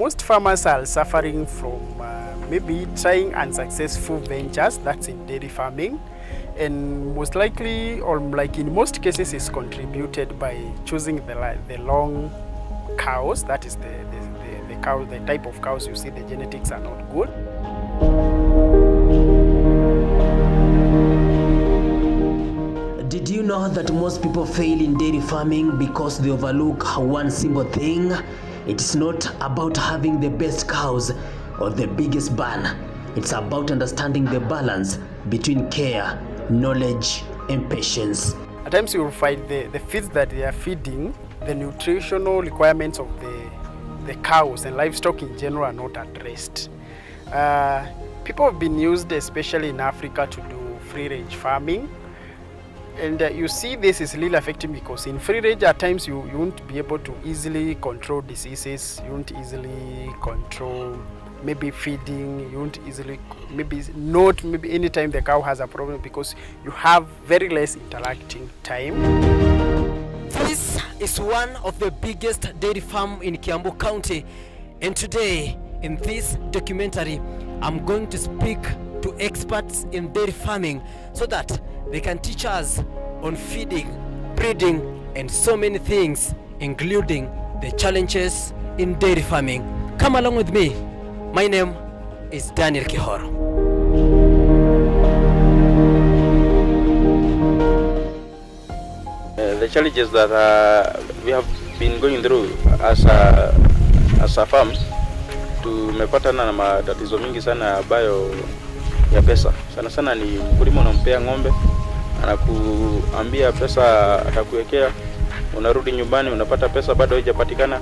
most farmers are suffering from maybe trying unsuccessful ventures, that's in dairy farming, and most likely, or like in most cases, is contributed by choosing the long cows. That is the cow, the type of cows you see, the genetics are not good. Did you know that most people fail in dairy farming because they overlook one simple thing? It's not about having the best cows or the biggest barn. It's about understanding the balance between care, knowledge, and patience. At times you will find the feeds that they are feeding, the nutritional requirements of the cows and livestock in general are not addressed. People have been used, especially in Africa, to do free-range farming. And you see this is really affecting because in free range at times you won't be able to easily control diseases, you won't easily control maybe feeding, you won't easily, maybe anytime the cow has a problem because you have very less interacting time. This is one of the biggest dairy farm in Kiambu County, and today in this documentary I'm going to speak to experts in dairy farming so that they can teach us on feeding, breeding, and so many things, including the challenges in dairy farming. Come along with me. My name is Daniel Kihoro. The challenges that we have been going through as a farm, tumepatana na matatizo mingi sana ambayo ya pesa. Sana sana ni mkulima unampea ng'ombe, anakuambia pesa atakuwekea, unarudi nyumbani unapata pesa bado haijapatikana,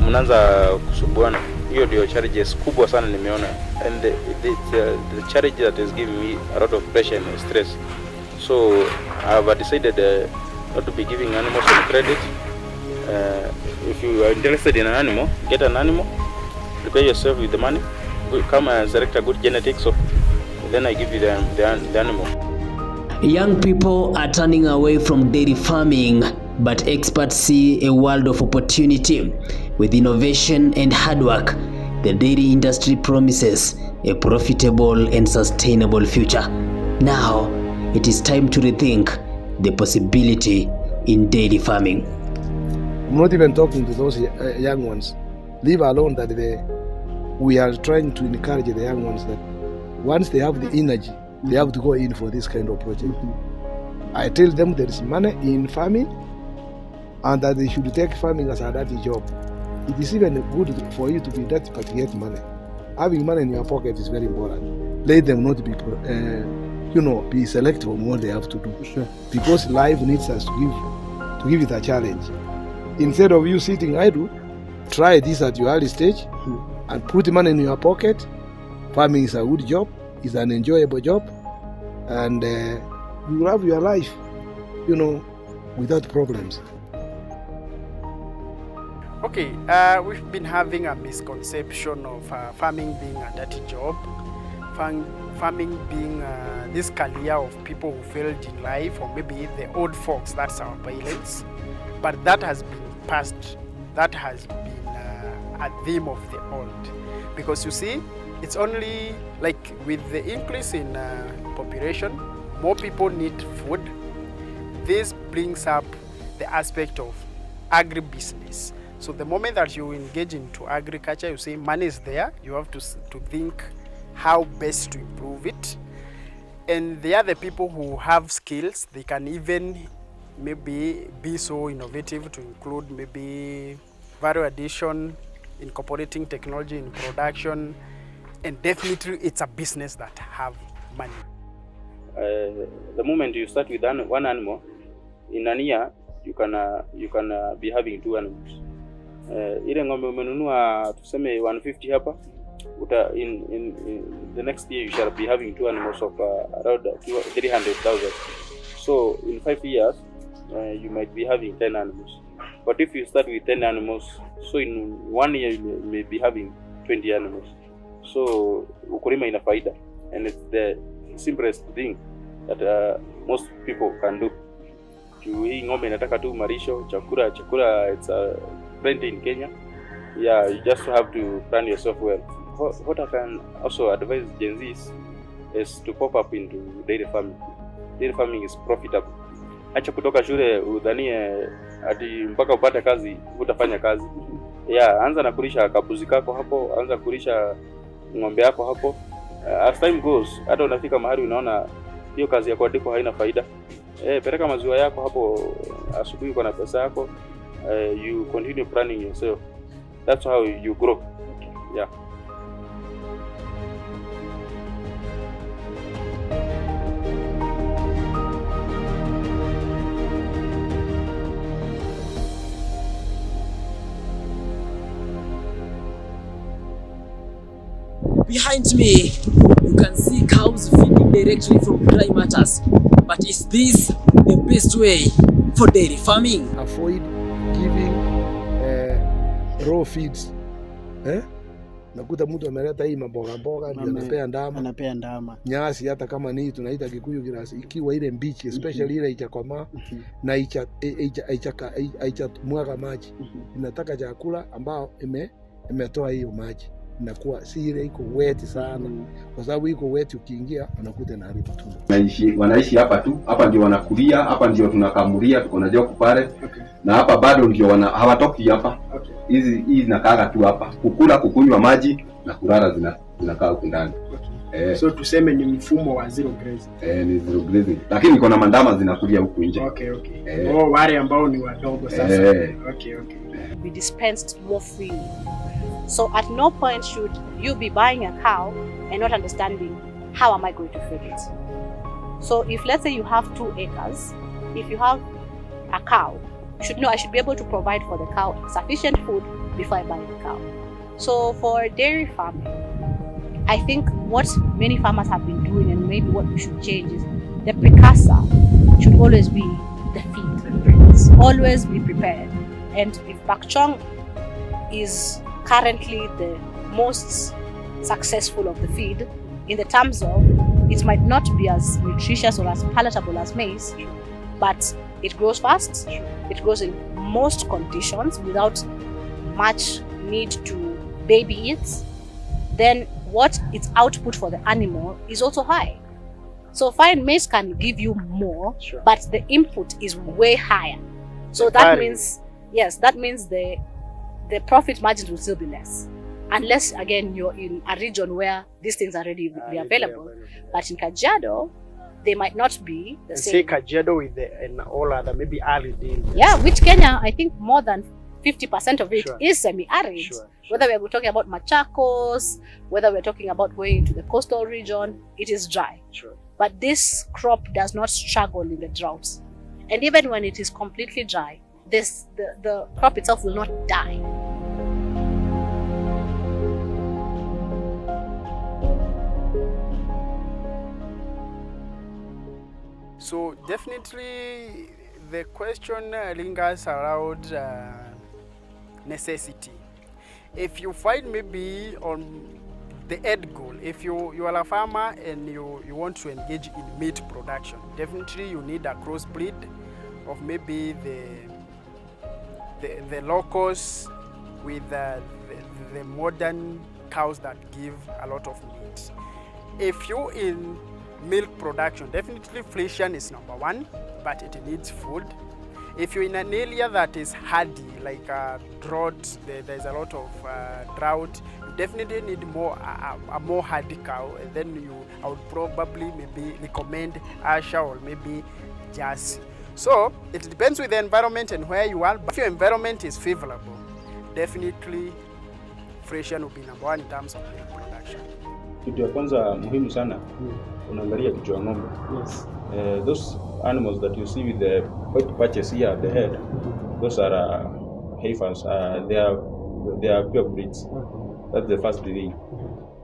mnaanza kusubuana. Hiyo ndio challenges kubwa sana nimeona, and the challenge that is giving me a lot of pressure and stress. So I have decided not to be giving animals on credit. If you are interested in an animal, get an animal, prepare yourself with the money, come and select a good genetics, so then I give you the animal. Young people are turning away from dairy farming, but experts see a world of opportunity. With innovation and hard work, the dairy industry promises a profitable and sustainable future. Now, it is time to rethink the possibility in dairy farming. I'm not even talking to those young ones. Leave alone that we are trying to encourage the young ones that once they have the energy, they have to go in for this kind of project. I tell them there is money in farming and that they should take farming as a dirty job. It is even good for you to be dirty but get money. Having money in your pocket is very important. Let them not be, be selective on what they have to do. Sure. Because life needs us to give it a challenge. Instead of you sitting idle, try this at your early stage and put money in your pocket. Farming is a good job, it's an enjoyable job, and you will have your life, without problems. Okay, we've been having a misconception of farming being a dirty job, farming being this career of people who failed in life, or maybe the old folks, that's our parents. But that has been past, that has been a theme of the old. Because you see, it's only like with the increase in population, more people need food. This brings up the aspect of agribusiness. So the moment that you engage into agriculture, you say money is there, you have to think how best to improve it. And the other people who have skills, they can even maybe be so innovative to include maybe value addition, incorporating technology in production, and definitely it's a business that have money. The moment you start with one animal, in an year you can be having two animals. Ile ng'ombe umenunua tuseme 150 hapa, in the next year you shall be having two animals of around 300,000. So in 5 years you might be having 10 animals. But if you start with 10 animals, so in 1 year you may be having 20 animals. So ukulima ina faida, and it's the simplest thing that most people can do. Hii ng'ombe inataka tu marisho, chakula, it's plenty in Kenya. yeah, you just have to plan yourself well. What I can also advise Gen Zs is to pop up into dairy farming. Dairy farming is profitable. Acha kutoka shule udhanie ati mpaka upate kazi utafanya kazi. Yeah, anza na kulisha kabuzi kako hapo, anza kulisha ng'ombe yako hapo. As time goes, hata unafika mahali unaona hiyo kazi ya kuandikwa haina faida. Peleka maziwa yako hapo, asubuhi uko na pesa yako. You continue planning yourself. That's how you grow. Yeah. Behind me, you can see cows feeding directly from dry matters. But is this the best way for dairy farming? Avoid giving raw feeds. Nakuta mtu ameleta hii maboga ndio anapea ndama. Nyasi hata kama ni tunaita Kikuyu grass, ikiwa ile mbichi, especially ile ichakomaa na icha mwaga maji. Inataka chakula ambao imetoa hiyo maji. Inakuwa si ile iko wet sana, kwa sababu iko wet ukiingia unakuta na haribu tumbo. Wanaishi hapa tu, hapa ndio wanakulia, hapa ndio tunakamulia, tuko na joku pale. Na hapa bado ndio hawatoki hapa. Hii zinakaa tu hapa, kukula, kukunywa maji na kulala zinakaa huko ndani. So tuseme ni mfumo wa zero grazing. Ni zero grazing. Lakini kuna mandama zinakulia huku nje. Okay. Wale ambao ni wadogo sasa. Okay. We dispensed more freely. So at no point should you be buying a cow and not understanding how am I going to feed it. So if let's say you have 2 acres, if you have a cow, you should know I should be able to provide for the cow sufficient food before I buy the cow. So for dairy farming, I think what many farmers have been doing and maybe what we should change is the precursor should always be the feed. Always be prepared. And if bak chong is currently the most successful of the feed in the terms of it might not be as nutritious or as palatable as maize, but it grows fast, it grows in most conditions without much need to baby it, then what its output for the animal is also high. So fine, maize can give you more, but the input is way higher. So that means, yes, that means the profit margins will still be less. Unless, again, you're in a region where these things are readily available. But in Kajiado, they might not be the same. Say Kajiado with and all other, maybe arid. Yeah, which Kenya, I think more than 50% of it is semi-arid. Whether we're talking about Machakos, whether we're talking about going into the coastal region, it is dry. But this crop does not struggle in the droughts. And even when it is completely dry, the crop itself will not die. So definitely the question lingers around necessity. If you find maybe on the end goal, if you are a farmer and you want to engage in meat production, definitely you need a crossbreed of maybe the locals with the modern cows that give a lot of meat. If you in milk production, definitely Friesian is number 1, but it needs food. If you're in an area that is hardy, like drought, there's a lot of drought, you definitely need a more hardy cow. And then I would probably maybe recommend Asha or maybe Jersey. So it depends with the environment and where you are. But if your environment is favorable, definitely Friesian will be number 1 in terms of milk production. Kitu ya kwanza muhimu sana unaangalia kichwa ng'ombe. Those animals that you see with the white patches here at the head, those are heifers. They are pure breeds. That's the first thing.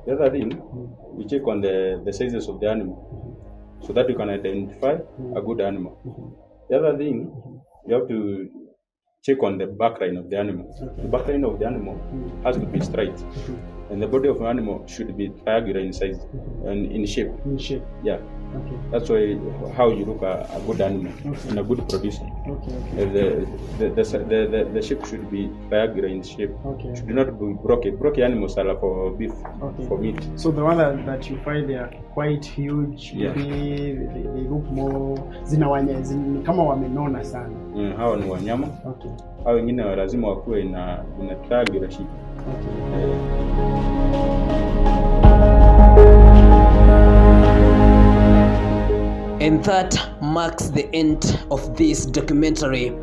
The other thing, you check on the sizes of the animal, so that you can identify a good animal. The other thing, you have to check on the backline of the animal. The backline of the animal has to be straight. And the body of an animal should be triangular in size and in shape. In shape. Yeah. Okay. That's why how you look at a good animal and a good producer. Okay. The shape should be triangular in shape. Okay. Should not be broken. Broken animals are for beef, for meat. So the one that you find they are quite huge, Yeah. they look more kama wamenona sana. Hao ni wanyama. Okay. Hao wengine lazima wakuwe na triangular shape. Okay. And that marks the end of this documentary.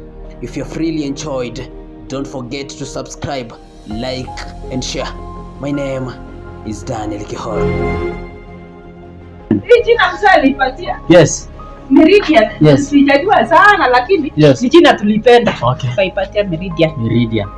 If you've really enjoyed, don't forget to subscribe, like and share. My name is Daniel Kihor. Jina msalipatia. Yes. Meridian. Yes. Sijajua sana lakini yes. Ni jina tulipenda. Okay. Kaipatia Meridian. Meridian.